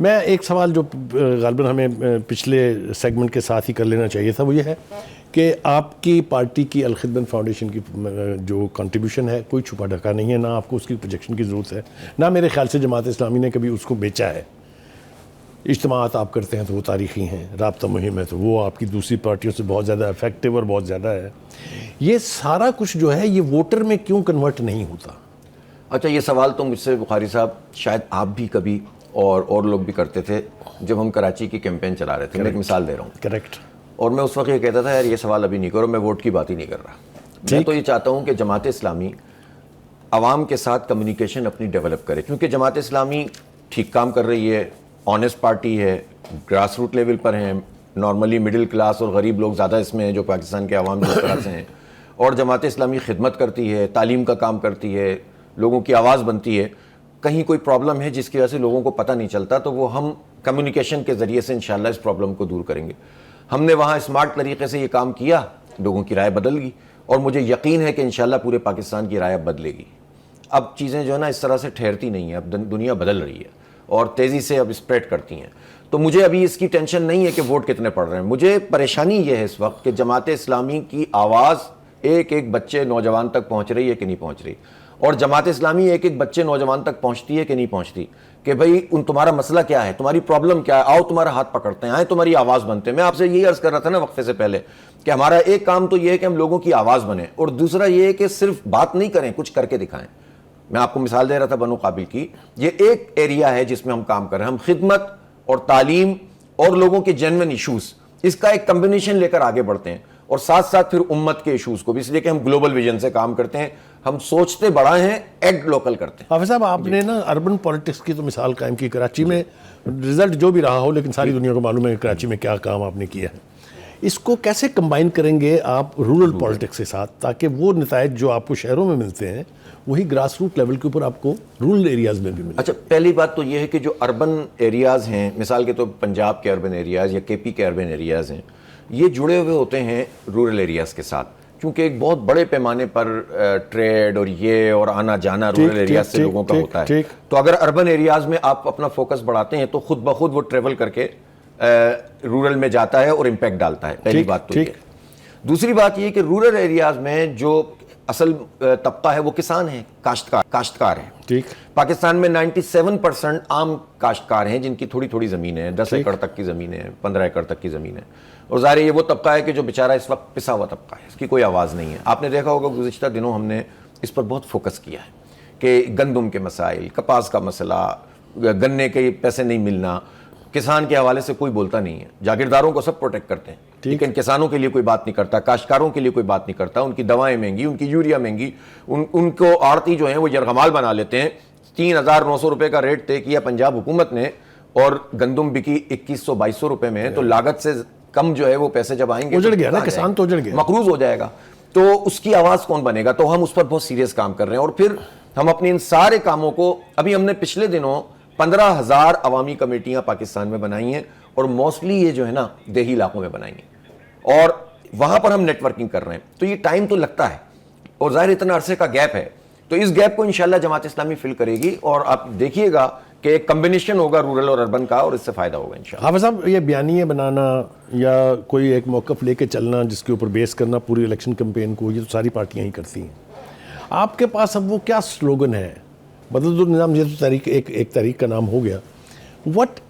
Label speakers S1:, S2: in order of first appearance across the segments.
S1: میں ایک سوال جو غالباً ہمیں پچھلے سیگمنٹ کے ساتھ ہی کر لینا چاہیے تھا، وہ یہ ہے کہ آپ کی پارٹی کی الخدمت فاؤنڈیشن کی جو کنٹریبیوشن ہے کوئی چھپا ڈھکا نہیں ہے، نہ آپ کو اس کی پروجیکشن کی ضرورت ہے، نہ میرے خیال سے جماعت اسلامی نے کبھی اس کو بیچا ہے۔ اجتماعات آپ کرتے ہیں تو وہ تاریخی ہیں، رابطہ مہم ہے تو وہ آپ کی دوسری پارٹیوں سے بہت زیادہ افیکٹو اور بہت زیادہ ہے۔ یہ سارا کچھ جو ہے یہ ووٹر میں کیوں کنورٹ نہیں ہوتا؟
S2: اچھا، یہ سوال تو مجھ سے بخاری صاحب شاید آپ بھی کبھی اور لوگ بھی کرتے تھے جب ہم کراچی کی کیمپین چلا رہے تھے۔ میں ایک مثال دے رہا ہوں۔
S1: کریکٹ۔
S2: اور میں اس وقت یہ کہتا تھا یار یہ سوال ابھی نہیں کرو، میں ووٹ کی بات ہی نہیں کر رہا۔ میں تو یہ چاہتا ہوں کہ جماعت اسلامی عوام کے ساتھ کمیونیکیشن اپنی ڈیولپ کرے، کیونکہ جماعت اسلامی ٹھیک کام کر رہی ہے، آنیسٹ پارٹی ہے، گراس روٹ لیول پر ہیں، نارملی مڈل کلاس اور غریب لوگ زیادہ اس میں ہیں جو پاکستان کے عوام جس طرح سے ہیں، اور جماعت اسلامی خدمت کرتی ہے، تعلیم کا کام کرتی ہے، لوگوں کی آواز بنتی ہے۔ کہیں کوئی پرابلم ہے جس کی وجہ سے لوگوں کو پتہ نہیں چلتا تو وہ ہم کمیونیکیشن کے ذریعے سے انشاءاللہ اس پرابلم کو دور کریں گے۔ ہم نے وہاں اسمارٹ طریقے سے یہ کام کیا، لوگوں کی رائے بدل گئی، اور مجھے یقین ہے کہ انشاءاللہ پورے پاکستان کی رائے اب بدلے گی۔ اب چیزیں جو ہے نا اس طرح سے ٹھہرتی نہیں ہیں، اب دنیا بدل رہی ہے اور تیزی سے اب اسپریڈ کرتی ہیں۔ تو مجھے ابھی اس کی ٹینشن نہیں ہے کہ ووٹ کتنے پڑ رہے ہیں، مجھے پریشانی یہ ہے اس وقت کہ جماعت اسلامی کی آواز ایک ایک بچے نوجوان تک پہنچ رہی ہے کہ نہیں پہنچ رہی، اور جماعت اسلامی ایک ایک بچے نوجوان تک پہنچتی ہے کہ نہیں پہنچتی، کہ بھئی تمہارا مسئلہ کیا ہے، تمہاری پرابلم کیا ہے، آؤ تمہارا ہاتھ پکڑتے ہیں، آئے تمہاری آواز بنتے ہیں۔ میں آپ سے یہی عرض کر رہا تھا نا وقفے سے پہلے کہ ہمارا ایک کام تو یہ ہے کہ ہم لوگوں کی آواز بنیں، اور دوسرا یہ ہے کہ صرف بات نہیں کریں، کچھ کر کے دکھائیں۔ میں آپ کو مثال دے رہا تھا بنو قابل کی، یہ ایک ایریا ہے جس میں ہم کام کر رہے ہیں، ہم خدمت اور تعلیم اور لوگوں کے جینوئن ایشوز، اس کا ایک کمبینیشن لے کر آگے بڑھتے ہیں، اور ساتھ ساتھ پھر امت کے ایشوز کو بھی، اس لیے کہ ہم گلوبل ویژن سے کام کرتے ہیں، ہم سوچتے بڑا ہیں، ایکٹ لوکل کرتے ہیں۔
S1: حافظ صاحب، آپ نے نا اربن پولیٹکس کی تو مثال قائم کی، کراچی میں رزلٹ جو بھی رہا ہو، لیکن ساری دنیا کو معلوم ہے کہ کراچی میں کیا کام آپ نے کیا ہے۔ اس کو کیسے کمبائن کریں گے آپ رورل پولیٹکس کے ساتھ تاکہ وہ نتائج جو آپ کو شہروں میں ملتے ہیں وہی گراس روٹ لیول کے اوپر آپ کو رورل ایریاز میں بھی ملے؟
S2: اچھا، پہلی بات تو یہ ہے کہ جو اربن ایریاز ہیں، مثال کے تو پنجاب کے اربن ایریاز یا کے پی کے اربن ایریاز ہیں، یہ جڑے ہوئے ہوتے ہیں رورل ایریاز کے ساتھ، کیونکہ ایک بہت بڑے پیمانے پر ٹریڈ اور یہ اور آنا جانا رورل ایریاز سے لوگوں کا ہوتا ہے۔ تو اگر اربن ایریاز میں آپ اپنا فوکس بڑھاتے ہیں تو خود بخود وہ ٹریول کر کے رورل میں جاتا ہے اور امپیکٹ ڈالتا ہے۔ پہلی بات تو یہ۔ دوسری بات یہ کہ رورل ایریاز میں جو اصل طبقہ ہے وہ کسان ہیں، کاشتکار ہیں۔ پاکستان میں 97% عام کاشتکار ہیں جن کی تھوڑی تھوڑی زمینیں ہیں، 10 ایکڑ تک کی زمینیں ہیں، 15 ایکڑ تک کی زمینیں ہیں، اور ظاہر یہ وہ طبقہ ہے کہ جو بیچارہ اس وقت پسا ہوا طبقہ ہے، اس کی کوئی آواز نہیں ہے۔ آپ نے دیکھا ہوگا گزشتہ دنوں ہم نے اس پر بہت فوکس کیا ہے کہ گندم کے مسائل، کپاس کا مسئلہ، گنے کے پیسے نہیں ملنا، کسان کے حوالے سے کوئی بولتا نہیں ہے۔ جاگیرداروں کو سب پروٹیکٹ کرتے ہیں لیکن کسانوں کے لیے کوئی بات نہیں کرتا، کاشتکاروں کے لیے کوئی بات نہیں کرتا۔ ان کی دوائیں مہنگی، ان کی یوریا مہنگی، ان کو آڑتی جو ہیں وہ یرغمال بنا لیتے ہیں۔ 3900 روپے کا ریٹ طے کیا پنجاب حکومت نے، اور گندم بکی 2100-2200 روپے میں، تو لاگت سے کم جو ہے وہ پیسے جب آئیں گے
S1: اجڑ گیا نا، کسان تو اجڑ گیا،
S2: مقروض ہو جائے گا، تو اس کی آواز کون بنے گا؟ تو ہم اس پر بہت سیریس کام کر رہے ہیں، اور پھر ہم اپنے ان سارے کاموں کو، ابھی ہم نے پچھلے دنوں 15,000 عوامی کمیٹیاں پاکستان میں بنائی ہیں، اور موسٹلی یہ جو ہے نا دیہی علاقوں میں بنائی ہیں، اور وہاں پر ہم نیٹ ورکنگ کر رہے ہیں۔ تو یہ ٹائم تو لگتا ہے، اور ظاہر اتنا عرصے کا گیپ ہے، تو اس گیپ کو انشاءاللہ جماعت اسلامی فل کرے گی، اور آپ دیکھیے گا کہ ایک کمبینیشن ہوگا رورل اور اربن کا، اور اس سے فائدہ ہوگا انشاءاللہ۔
S1: حافظ صاحب، یہ بیانیے بنانا یا کوئی ایک موقف لے کے چلنا جس کے اوپر بیس کرنا پوری الیکشن کمپین کو، یہ تو ساری پارٹیاں ہی کرتی ہیں۔ آپ کے پاس اب وہ کیا سلوگن ہے؟ بدل النظام، یہ تو تحریک ایک تحریک کا نام ہو گیا۔ وٹ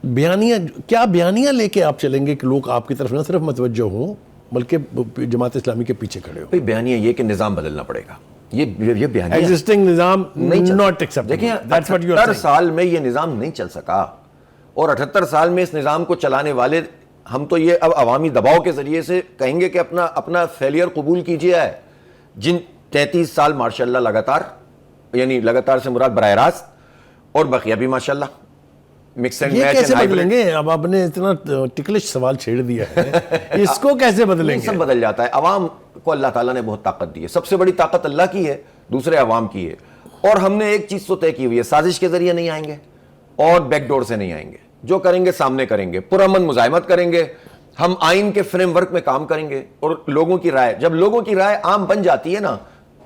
S1: بیانیہ، کیا بیانیہ لے کے آپ چلیں گے کہ لوگ آپ کی طرف نہ صرف متوجہ ہوں بلکہ جماعت اسلامی کے پیچھے کھڑے ہوں؟
S2: بیانیہ یہ کہ نظام بدلنا پڑے گا، یہ بیانیہ
S1: ایگزسٹنگ نظام not acceptable.
S2: دیکھیں،
S1: That's what you are
S2: 78
S1: saying.
S2: سال میں یہ نظام نہیں چل سکا، اور 78 سال میں اس نظام کو چلانے والے ہم تو یہ اب عوامی دباؤ کے ذریعے سے کہیں گے کہ اپنا فیلئر قبول کیجیے ہے۔ جن 33 سال ماشاءاللہ لگاتار، یعنی لگاتار سے مراد براہ راست، اور بقیہ بھی ماشاءاللہ مکس اینڈ میچ،
S1: کیسے بدلیں گے؟ اب آپ نے اتنا ٹکلش سوال چھیڑ دیا ہے، اس کو کیسے بدلیں گے؟
S2: سب بدل جاتا ہے۔ عوام کو اللہ تعالیٰ نے بہت طاقت دی ہے، سب سے بڑی طاقت اللہ کی ہے، دوسرے عوام کی ہے، اور ہم نے ایک چیز تو طے کی ہوئی ہے، سازش کے ذریعے نہیں آئیں گے اور بیک ڈور سے نہیں آئیں گے، جو کریں گے سامنے کریں گے، پرامن مزاحمت کریں گے، ہم آئین کے فریم ورک میں کام کریں گے، اور لوگوں کی رائے، جب لوگوں کی رائے عام بن جاتی ہے نا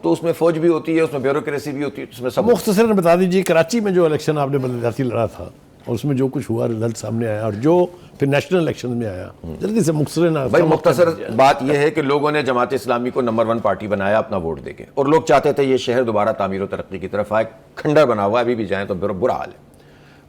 S2: تو اس میں فوج بھی ہوتی ہے، اس میں بیوروکریسی بھی ہوتی ہے، اس میں سب۔
S1: مختصراً بتا دیجیے، کراچی میں جو الیکشن آپ نے بلدیاتی لڑا تھا اور اس میں جو کچھ ہوا رزلٹ سامنے آیا اور جو پھر نیشنل الیکشن میں آیا, جلدی سے مختصر نہ
S2: بھائی مختصر بات یہ ہے کہ لوگوں نے جماعت اسلامی کو نمبر 1 پارٹی بنایا اپنا ووٹ دے کے, اور لوگ چاہتے تھے یہ شہر دوبارہ تعمیر و ترقی کی طرف آئے. کھنڈر بنا ہوا ہے, ابھی بھی جائیں تو برا حال ہے.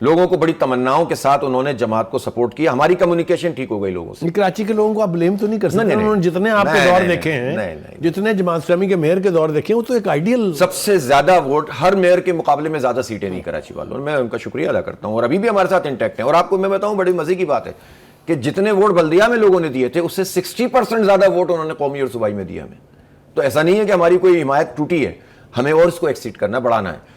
S2: لوگوں کو بڑی تمناؤں کے ساتھ انہوں نے جماعت کو سپورٹ کیا. ہماری کمیونیکیشن ٹھیک ہو گئی لوگوں سے.
S1: کراچی کے لوگوں کو آپ بلیم تو نہیں کر سکتے, انہوں نے جتنے آپ کے دور دیکھے ہیں, جتنے جماعت اسلامی کے میئر کے دور دیکھے ہیں, وہ تو ایک آئیڈیل.
S2: سب سے زیادہ ووٹ ہر میئر کے مقابلے میں زیادہ سیٹیں نہیں کراچی والوں نے, میں ان کا شکریہ ادا کرتا ہوں, اور ابھی بھی ہمارے ساتھ انٹیکٹ ہیں. اور آپ کو میں بتاؤں بڑی مزے کی بات ہے کہ جتنے ووٹ بلدیہ میں لوگوں نے دیے تھے اس سے 60% زیادہ ووٹ انہوں نے قومی اور صوبائی میں دیا ہمیں. تو ایسا نہیں ہے کہ ہماری کوئی حمایت ٹوٹی ہے, ہمیں اور اس کو ایکسیڈ کرنا, بڑھانا ہے.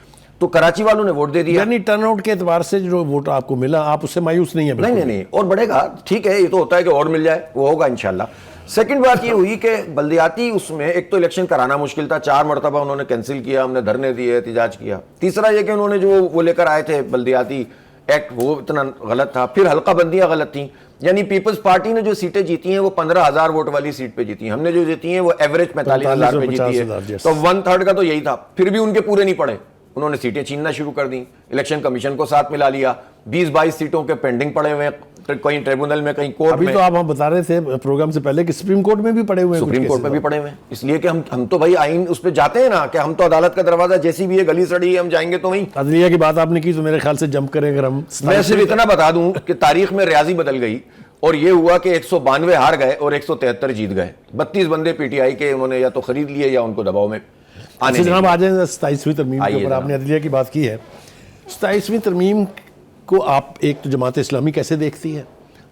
S2: تو کراچی والوں نے ووٹ دے دیا.
S1: یعنی ٹرن آؤٹ کے اعتبار سے جو ووٹ آپ کو ملا, آپ اس سے مایوس نہیں ہیں؟
S2: نہیں, اور بڑھے گا, ٹھیک ہے, یہ تو ہوتا ہے کہ اور مل جائے, وہ ہوگا انشاءاللہ. سیکنڈ بات یہ ہوئی کہ بلدیاتی اس میں ایک تو الیکشن کرانا مشکل تھا, 4 مرتبہ انہوں نے کینسل کیا, ہم نے دھرنے دیے, احتجاج کیا. تیسرا یہ کہ انہوں نے جو وہ لے کر آئے تھے بلدیاتی ایکٹ, وہ اتنا غلط تھا. پھر حلقہ بندیاں غلط تھیں. یعنی پیپلز پارٹی نے جو سیٹیں جیتی ہیں وہ 15,000 ووٹ والی سیٹ پہ جیتی ہیں, ہم نے جو جیتی ہیں وہ ایوریج 45,000 پہ جیتی ہے. تو 1/3 کا تو یہی تھا. پھر بھی ان کے پورے نہیں پڑے, انہوں نے سیٹیں چھیننا شروع کر دیں. الیکشن کمیشن کو ساتھ ملا لیا. 20-22 سیٹوں کے پینڈنگ پڑے ہوئے ہیں, کہیں ٹریبونل میں, کہیں کورٹ میں.
S1: ابھی تو آپ ہم بتا رہے تھے پروگرام سے پہلے کہ سپریم کورٹ میں بھی پڑے ہوئے ہیں.
S2: سپریم کورٹ میں بھی پڑے ہوئے ہیں, اس لیے کہ ہم تو بھائی آئین اس پہ جاتے ہیں نا, کہ ہم تو عدالت کا دروازہ جیسی بھی ہے گلی سڑی ہے, ہم جائیں گے تو وہیں.
S1: عدلیہ کی بات آپ نے کی تو میرے خیال سے جمپ کریں اگر ہم.
S2: میں صرف اتنا بتا دوں کہ تاریخ میں ریاضی بدل گئی, اور یہ ہوا کہ 192 ہار گئے اور 173 جیت گئے. 32 بندے پی ٹی آئی کے انہوں نے یا تو خرید لیے یا ان کو دباؤ میں آنے دیا.
S1: جناب آ جائیں 27ویں ترمیم کے اوپر. آپ نے عدلیہ کی بات کی ہے, 27ویں ترمیم کو آپ ایک تو جماعت اسلامی کیسے دیکھتی ہے,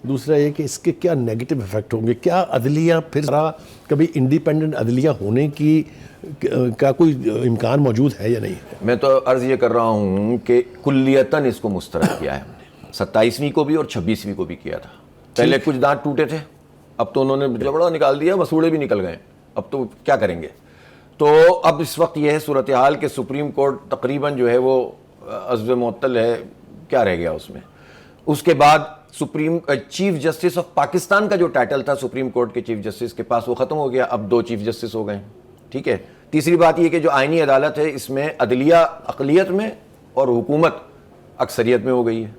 S1: دوسرا یہ کہ اس کے کیا نیگیٹو افیکٹ ہوں گے, کیا عدلیہ پھر کبھی انڈیپینڈنٹ عدلیہ ہونے کی کا کوئی امکان موجود ہے یا نہیں ہے؟
S2: میں تو عرض یہ کر رہا ہوں کہ کلیتاً اس کو مسترد کیا ہے ہم نے, 27ویں کو بھی اور 26ویں کو بھی کیا تھا. پہلے کچھ دانت ٹوٹے تھے, اب تو انہوں نے جبڑا نکال دیا, مسوڑے بھی نکل گئے, اب تو کیا کریں گے. تو اب اس وقت یہ ہے صورتحال کہ سپریم کورٹ تقریباً جو ہے وہ عزو معطل ہے, کیا رہ گیا اس میں. اس کے بعد supreme chief justice of Pakistan کا جو ٹائٹل تھا سپریم کورٹ کے چیف جسٹس کے پاس, وہ ختم ہو گیا, اب 2 چیف جسٹس ہو گئے. ٹھیک ہے. تیسری بات یہ کہ جو آئینی عدالت ہے اس میں عدلیہ اقلیت میں اور حکومت اکثریت میں ہو گئی ہے,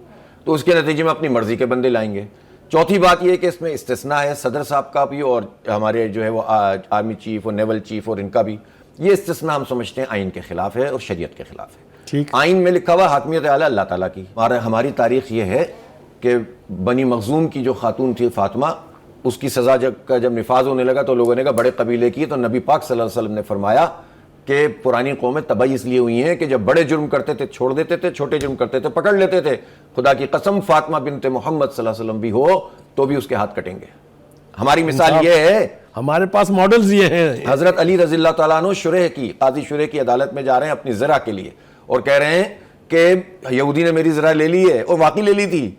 S2: تو اس کے نتیجے میں اپنی مرضی کے بندے لائیں گے. چوتھی بات یہ کہ اس میں استثناء ہے صدر صاحب کا بھی اور ہمارے جو ہے وہ آرمی چیف اور نیول چیف اور ان کا بھی. یہ استثناء ہم سمجھتے ہیں آئین کے خلاف ہے اور شریعت کے خلاف ہے. آئین میں لکھا ہوا حاکمیت اعلیٰ اللہ تعالیٰ کی. ہماری تاریخ یہ ہے کہ بنی مخزوم کی جو خاتون تھی فاطمہ, اس کی سزا جب نفاذ ہونے لگا تو لوگوں نے کہا بڑے قبیلے کی, تو نبی پاک صلی اللہ علیہ وسلم نے فرمایا کہ پرانی قومیں تباہی اس لیے ہوئی ہیں کہ جب بڑے جرم کرتے تھے چھوڑ دیتے تھے, چھوٹے جرم کرتے تھے پکڑ لیتے تھے. خدا کی قسم فاطمہ بنت محمد صلی اللہ علیہ وسلم بھی ہو تو بھی اس کے ہاتھ کٹیں گے. ہماری مثال یہ ہے,
S1: ہمارے پاس ماڈلز یہ ہیں.
S2: حضرت علی رضی اللہ تعالیٰ عنہ قاضی شرح کی عدالت میں جا رہے ہیں اپنی زرع کے لیے, اور کہہ رہے ہیں کہ یہودی نے میری زرع لے لی ہے, اور واقعی لے لی تھی.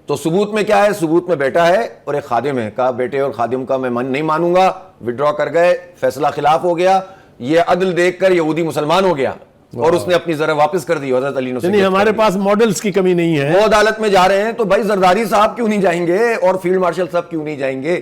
S2: تو ثبوت میں کیا ہے؟ ثبوت میں بیٹا ہے اور ایک خادم ہے. کہا بیٹے اور خادم کا میں نہیں مانوں گا, وڈرا کر گئے, فیصلہ خلاف ہو گیا. یہ عدل دیکھ کر یہودی مسلمان ہو گیا اور اس نے اپنی زرع واپس کر دی. حضرت علی نے
S1: یعنی ہمارے پاس ماڈلز کی کمی نہیں ہے.
S2: وہ عدالت میں جا رہے ہیں تو بھائی زرداری صاحب کیوں نہیں جائیں گے اور فیلڈ مارشل صاحب کیوں نہیں جائیں گے؟